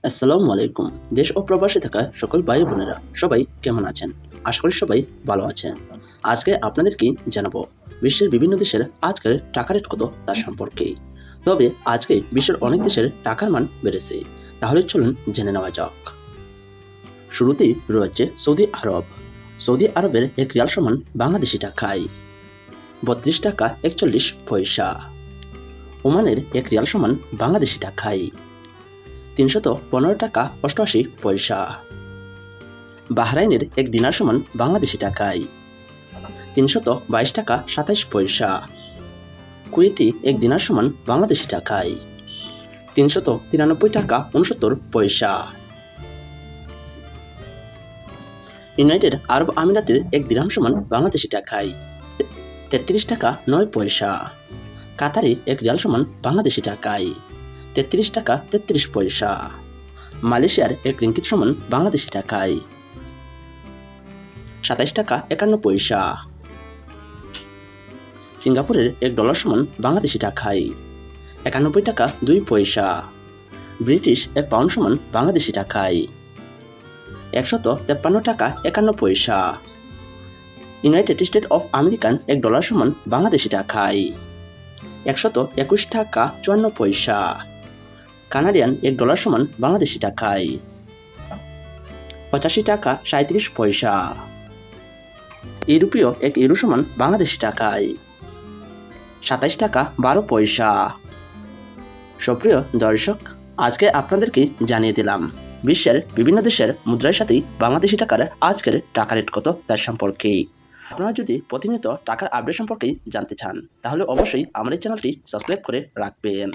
আসসালামু আলাইকুম। দেশ ও প্রবাসে থাকা সকল ভাই বোনেরা সবাই কেমন আছেন? আশা করি সবাই ভালো আছেন। আজকে আপনাদেরকে জানাবো বিশ্বের বিভিন্ন দেশের আজকের টাকা রেট কত তার সম্পর্কে। তবে আজকে বিশ্বের অনেক দেশের টাকার মান বেড়েছে। তাহলে চলুন জেনে নেওয়া যাক। শুরুতেই রয়েছে সৌদি আরব। সৌদি আরবের এক রিয়াল সমান বাংলাদেশি টাকায় ৩২ টাকা ৪১ পয়সা। ওমানের এক রিয়াল সমান বাংলাদেশি টাকায় ৩১৫ টাকা ৮৮ পয়সা। বাহরাইনের এক দিনার সমান বাংলাদেশি টাকায় ৩২২ টাকা ২৭ পয়সা। কুয়েতি এক দিনার সমান বাংলাদেশি টাকায় ৩৯৩ টাকা ৬৯ পয়সা। ইউনাইটেড আরব আমিরাতের এক দিরহাম সমান বাংলাদেশি টাকায় ৩৩ টাকা ৯ পয়সা। কাতারে এক রিয়াল সমান বাংলাদেশি টাকায় ৩৩ টাকা ৩৩ পয়সা। মালয়েশিয়ার এক রিঙ্গিত সমান বাংলাদেশি টাকায় ২৭ টাকা ৫১ পয়সা। সিঙ্গাপুরের এক ডলার সমান বাংলাদেশি টাকায় ৯১ টাকা ২ পয়সা। ব্রিটিশ এক পাউন্ড সমান বাংলাদেশি টাকায় ১৫৩ টাকা ৫১ পয়সা। ইউনাইটেড স্টেট অফ আমেরিকান এক ডলার সমান বাংলাদেশি টাকায় ১২১ টাকা ৫৪ পয়সা। কানাডিয়ান এক ডলার সমান বাংলাদেশি টাকায় ৮৫ টাকা ৩৭ পয়সা। ইউরোপীয় এক ইউরো সমান বাংলাদেশি টাকায় ২৭ টাকা ১২ পয়সা। সুপ্রিয় দর্শক, আজকে আপনাদেরকে জানিয়ে দিলাম বিশ্বের বিভিন্ন দেশের মুদ্রার সাথে বাংলাদেশি টাকার আজকের টাকা রেট কত তার সম্পর্কে। আপনারা যদি প্রতিনিয়ত টাকার আপডেট সম্পর্কে জানতে চান তাহলে অবশ্যই আমার এই চ্যানেলটি সাবস্ক্রাইব করে রাখবেন।